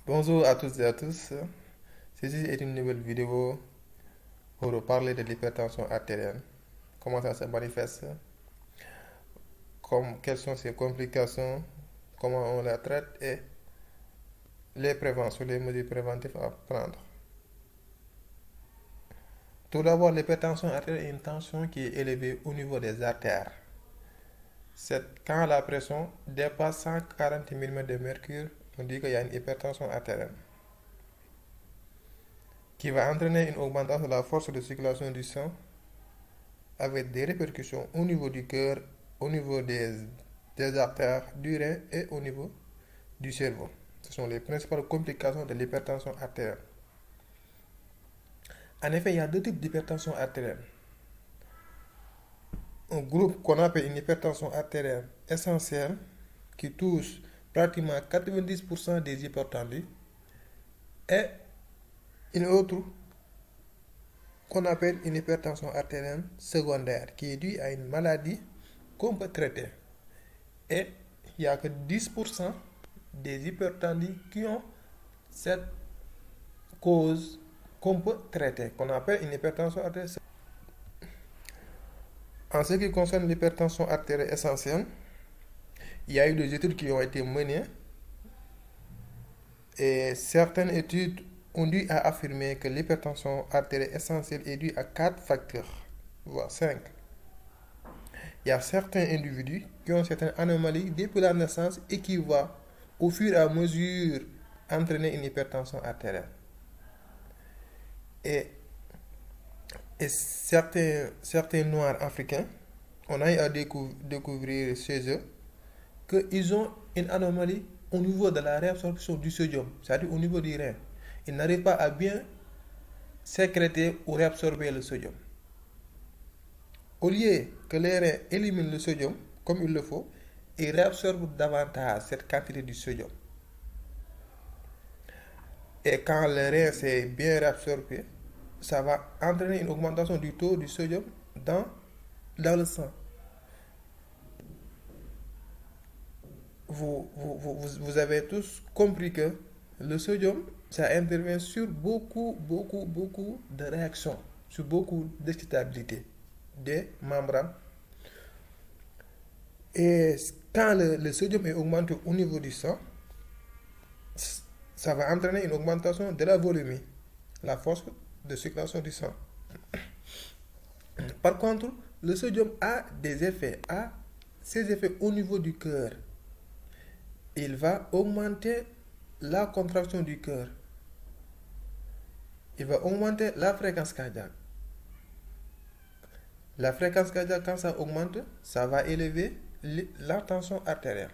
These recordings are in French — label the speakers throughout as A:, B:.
A: Bonjour à toutes et à tous. Ceci est une nouvelle vidéo pour parler de l'hypertension artérielle. Comment ça se manifeste, quelles sont ses complications, comment on la traite et les préventions, les mesures préventives à prendre. Tout d'abord, l'hypertension artérielle est une tension qui est élevée au niveau des artères. C'est quand la pression dépasse 140 mm de mercure, on dit qu'il y a une hypertension artérielle, qui va entraîner une augmentation de la force de circulation du sang avec des répercussions au niveau du cœur, au niveau des artères, du rein et au niveau du cerveau. Ce sont les principales complications de l'hypertension artérielle. En effet, il y a deux types d'hypertension artérielle. Un groupe qu'on appelle une hypertension artérielle essentielle qui touche pratiquement 90% des hypertendus et une autre qu'on appelle une hypertension artérielle secondaire qui est due à une maladie qu'on peut traiter. Et il n'y a que 10% des hypertendus qui ont cette cause qu'on peut traiter, qu'on appelle une hypertension artérielle. En ce qui concerne l'hypertension artérielle essentielle, il y a eu des études qui ont été menées et certaines études ont dû à affirmer que l'hypertension artérielle essentielle est due à 4 facteurs, voire 5. Il y a certains individus qui ont certaines anomalies depuis la naissance et qui vont, au fur et à mesure, entraîner une hypertension artérielle. Et, et certains Noirs africains, on a eu à découvrir chez eux qu'ils ont une anomalie au niveau de la réabsorption du sodium, c'est-à-dire au niveau du rein. Ils n'arrivent pas à bien sécréter ou réabsorber le sodium. Au lieu que les reins éliminent le sodium comme il le faut, ils réabsorbent davantage cette quantité du sodium. Et quand le rein s'est bien réabsorbé, ça va entraîner une augmentation du taux du sodium dans le sang. Vous avez tous compris que le sodium, ça intervient sur beaucoup de réactions, sur beaucoup d'excitabilité des membranes. Et quand le sodium est augmenté au niveau du sang, ça va entraîner une augmentation de la volumétrie, la force de circulation du sang. Par contre, le sodium a ses effets au niveau du cœur. Il va augmenter la contraction du cœur. Il va augmenter la fréquence cardiaque. La fréquence cardiaque, quand ça augmente, ça va élever la tension artérielle.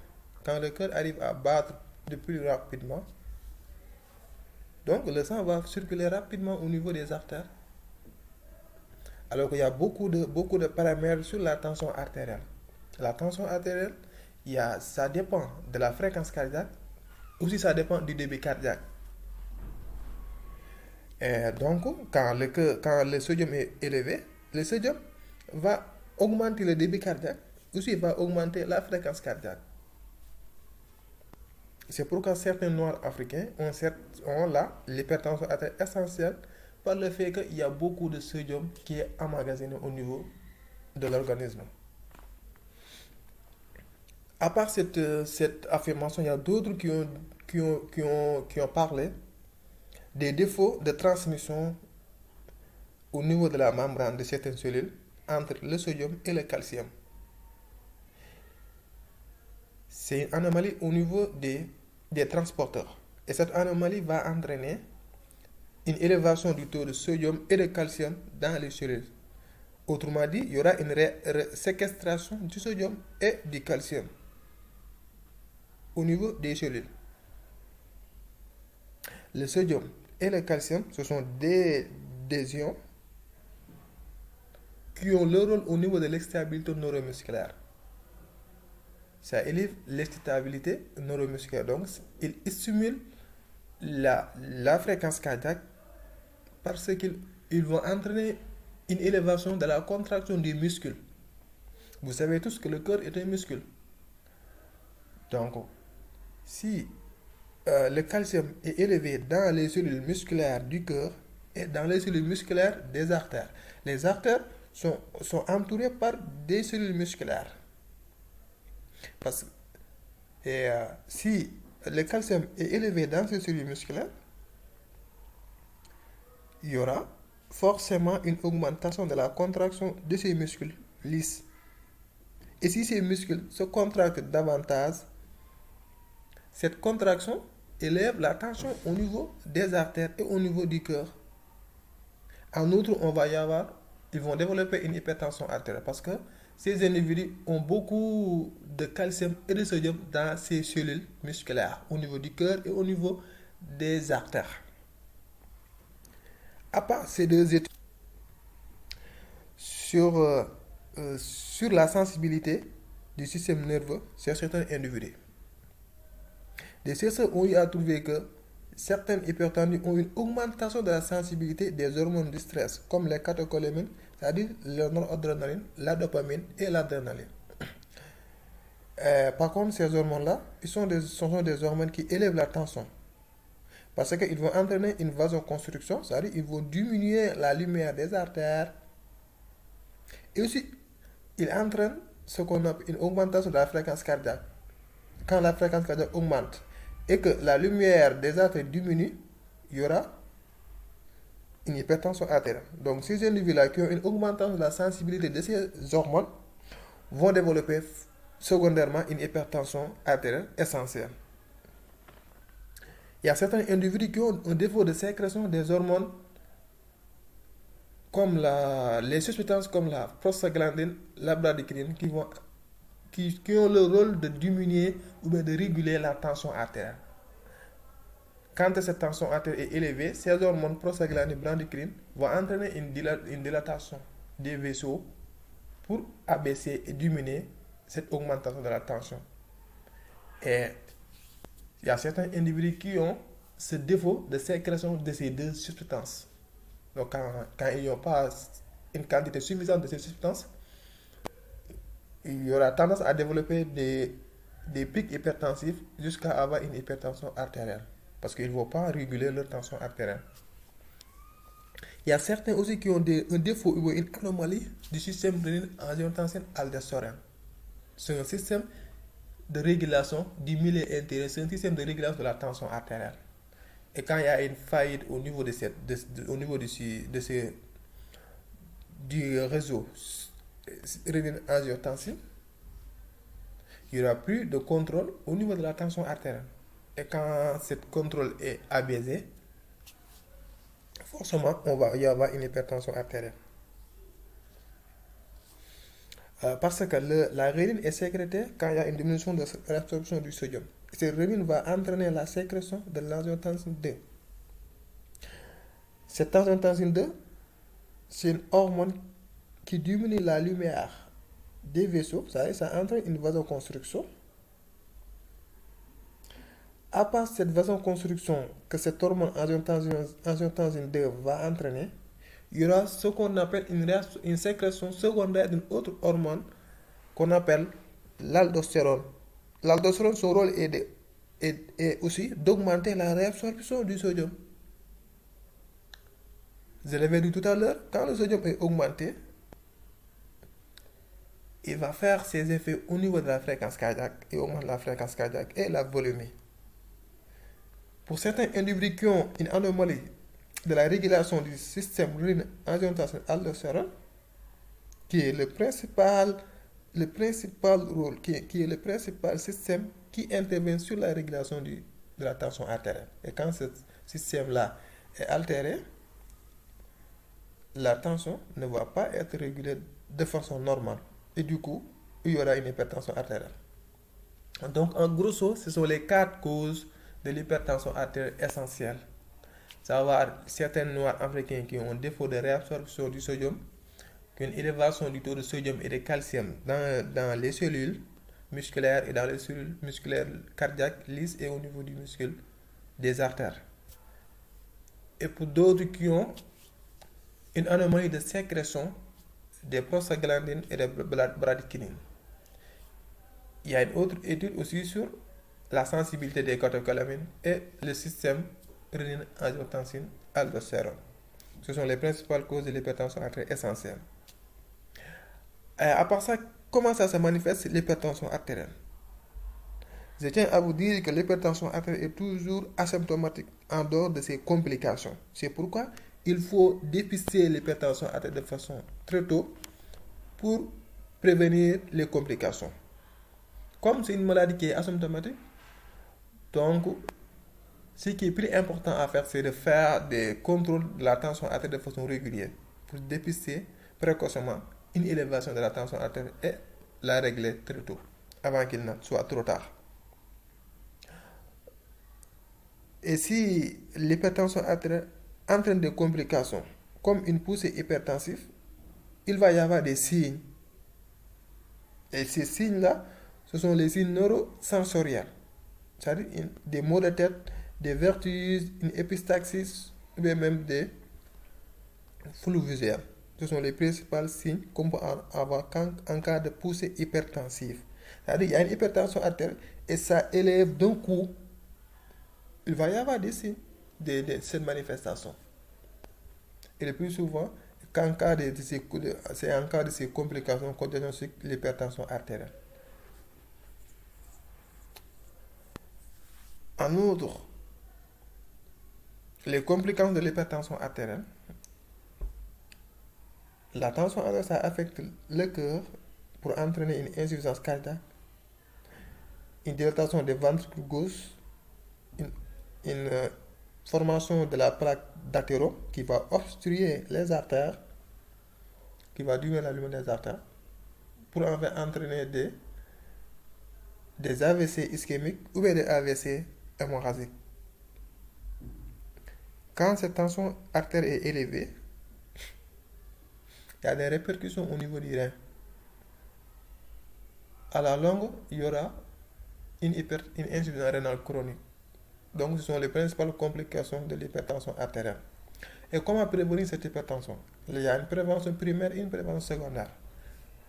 A: Quand le cœur arrive à battre de plus rapidement, donc le sang va circuler rapidement au niveau des artères. Alors qu'il y a beaucoup de paramètres sur la tension artérielle. La tension artérielle, ça dépend de la fréquence cardiaque, aussi ça dépend du débit cardiaque. Et donc, quand le sodium est élevé, le sodium va augmenter le débit cardiaque, aussi va augmenter la fréquence cardiaque. C'est pourquoi certains Noirs africains ont là l'hypertension artérielle essentielle par le fait qu'il y a beaucoup de sodium qui est emmagasiné au niveau de l'organisme. À part cette affirmation, il y a d'autres qui ont parlé des défauts de transmission au niveau de la membrane de certaines cellules entre le sodium et le calcium. C'est une anomalie au niveau des transporteurs. Et cette anomalie va entraîner une élévation du taux de sodium et de calcium dans les cellules. Autrement dit, il y aura une séquestration du sodium et du calcium au niveau des cellules. Le sodium et le calcium, ce sont des ions qui ont leur rôle au niveau de l'excitabilité neuromusculaire. Ça élève l'excitabilité neuromusculaire. Donc, il stimule la fréquence cardiaque parce qu'ils vont entraîner une élévation de la contraction des muscles. Vous savez tous que le cœur est un muscle. Donc, si le calcium est élevé dans les cellules musculaires du cœur et dans les cellules musculaires des artères. Les artères sont entourées par des cellules musculaires. Parce que si le calcium est élevé dans ces cellules musculaires, il y aura forcément une augmentation de la contraction de ces muscles lisses. Et si ces muscles se contractent davantage, cette contraction élève la tension au niveau des artères et au niveau du cœur. En outre, ils vont développer une hypertension artérielle parce que ces individus ont beaucoup de calcium et de sodium dans ces cellules musculaires, au niveau du cœur et au niveau des artères. À part ces deux études sur la sensibilité du système nerveux chez certains individus, des chercheurs ont eu à trouver que certains hypertendus ont une augmentation de la sensibilité des hormones du stress, comme les catécholamines, c'est-à-dire la noradrénaline, la dopamine et l'adrénaline. Par contre, ces hormones-là, ce sont des hormones qui élèvent la tension. Parce qu'ils vont entraîner une vasoconstriction, c'est-à-dire ils vont diminuer la lumière des artères. Et aussi, ils entraînent ce qu'on appelle une augmentation de la fréquence cardiaque. Quand la fréquence cardiaque augmente et que la lumière des artères diminue, il y aura une hypertension artérielle. Donc, ces individus-là qui ont une augmentation de la sensibilité de ces hormones vont développer secondairement une hypertension artérielle essentielle. Il y a certains individus qui ont un défaut de sécrétion des hormones comme les substances comme la prostaglandine, la bradykinin qui ont le rôle de diminuer ou bien de réguler la tension artérielle. Quand cette tension artérielle est élevée, ces hormones prostaglandine et bradykinin vont entraîner une dilatation des vaisseaux pour abaisser et diminuer cette augmentation de la tension. Et il y a certains individus qui ont ce défaut de sécrétion de ces deux substances. Donc, quand ils n'ont pas une quantité suffisante de ces substances, il y aura tendance à développer des pics hypertensifs jusqu'à avoir une hypertension artérielle. Parce qu'ils ne vont pas réguler leur tension artérielle. Il y a certains aussi qui ont un défaut ou une anomalie du système rénine-angiotensine-aldostérone. C'est un système de régulation du milieu intérieur, c'est un système de régulation de la tension artérielle. Et quand il y a une faillite au niveau du réseau rénine-angiotensine, il n'y aura plus de contrôle au niveau de la tension artérielle. Et quand ce contrôle est abaissé, forcément, il va y avoir une hypertension artérielle. Parce que la rénine est sécrétée quand il y a une diminution de l'absorption du sodium. Cette rénine va entraîner la sécrétion de l'angiotensine 2. Cette angiotensine 2, c'est une hormone qui diminue la lumière des vaisseaux, ça entraîne une vasoconstriction. À part cette vasoconstriction que cette hormone angiotensine 2 va entraîner, il y aura ce qu'on appelle une sécrétion secondaire d'une autre hormone qu'on appelle l'aldostérone. L'aldostérone, son rôle est aussi d'augmenter la réabsorption du sodium. Je l'avais dit tout à l'heure, quand le sodium est augmenté, il va faire ses effets au niveau de la fréquence cardiaque et augmente la fréquence cardiaque et la volumie. Pour certains individus qui ont une anomalie de la régulation du système rénine-angiotensine-aldostérone, qui est le principal rôle, qui est le principal système qui intervient sur la régulation de la tension artérielle. Et quand ce système-là est altéré, la tension ne va pas être régulée de façon normale. Et du coup, il y aura une hypertension artérielle. Donc, en grosso, ce sont les 4 causes de l'hypertension artérielle essentielle. Savoir certains noirs africains qui ont un défaut de réabsorption du sodium, qui ont une élévation du taux de sodium et de calcium dans les cellules musculaires et dans les cellules musculaires cardiaques lisses et au niveau du muscle des artères. Et pour d'autres qui ont une anomalie de sécrétion des prostaglandines et des bradykinin. Il y a une autre étude aussi sur la sensibilité des catécholamines et le système rénine-angiotensine-aldostérone. Ce sont les principales causes de l'hypertension artérielle essentielle. À part ça, comment ça se manifeste l'hypertension artérielle? Je tiens à vous dire que l'hypertension artérielle est toujours asymptomatique en dehors de ses complications. C'est pourquoi il faut dépister l'hypertension artérielle de façon très tôt pour prévenir les complications. Comme c'est une maladie qui est asymptomatique, donc ce qui est plus important à faire, c'est de faire des contrôles de la tension artérielle de façon régulière pour dépister précocement une élévation de la tension artérielle et la régler très tôt, avant qu'il ne soit trop tard. Et si l'hypertension artérielle entraîne des complications, comme une poussée hypertensive, il va y avoir des signes. Et ces signes-là, ce sont les signes neurosensoriels, c'est-à-dire des maux de tête, des vertiges, une épistaxis, ou bien même des flous visuels. Ce sont les principaux signes qu'on peut avoir en cas de poussée hypertensive. C'est-à-dire qu'il y a une hypertension artérielle et ça élève d'un coup. Il va y avoir des signes de cette manifestation. Et le plus souvent, c'est en cas de ces complications qu'on diagnostique l'hypertension artérielle. En outre, les complications de l'hypertension artérielle, la tension artérielle, ça affecte le cœur pour entraîner une insuffisance cardiaque, une dilatation des ventricules gauche, une formation de la plaque d'athérome qui va obstruer les artères, qui va diminuer la lumière des artères, pour enfin entraîner des AVC ischémiques ou bien des AVC hémorragiques. Quand cette tension artérielle est élevée, il y a des répercussions au niveau du rein. À la longue, il y aura une insuffisance rénale chronique. Donc, ce sont les principales complications de l'hypertension artérielle. Et comment prévenir cette hypertension? Il y a une prévention primaire et une prévention secondaire.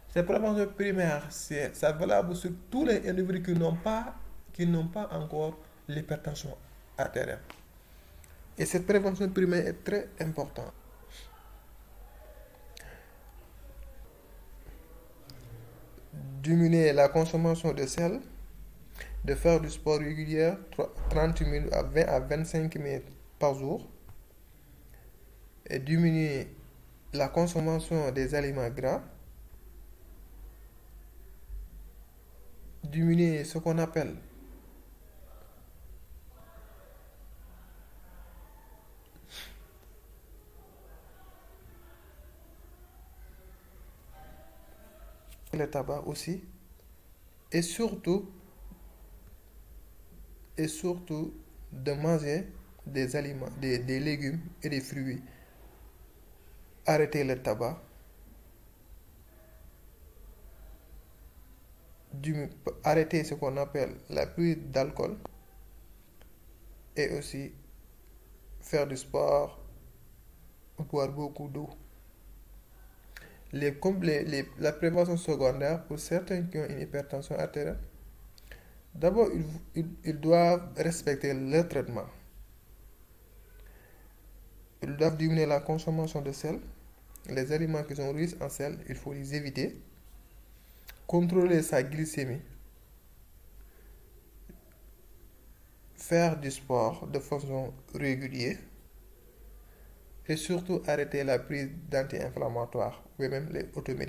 A: Cette prévention primaire, c'est valable sur tous les individus qui n'ont pas encore l'hypertension artérielle. Et cette prévention primaire est très importante. Diminuer la consommation de sel, de faire du sport régulier, 30 minutes à 20 à 25 minutes par jour, et diminuer la consommation des aliments gras, diminuer ce qu'on appelle le tabac aussi, et surtout de manger des aliments, des légumes et des fruits. Arrêter le tabac, arrêter ce qu'on appelle la prise d'alcool et aussi faire du sport, boire beaucoup d'eau. La prévention secondaire pour certains qui ont une hypertension artérielle, d'abord ils doivent respecter le traitement. Ils doivent diminuer la consommation de sel. Les aliments qui sont riches en sel, il faut les éviter. Contrôler sa glycémie. Faire du sport de façon régulière. Et surtout arrêter la prise d'anti-inflammatoires ou même les automédicaments.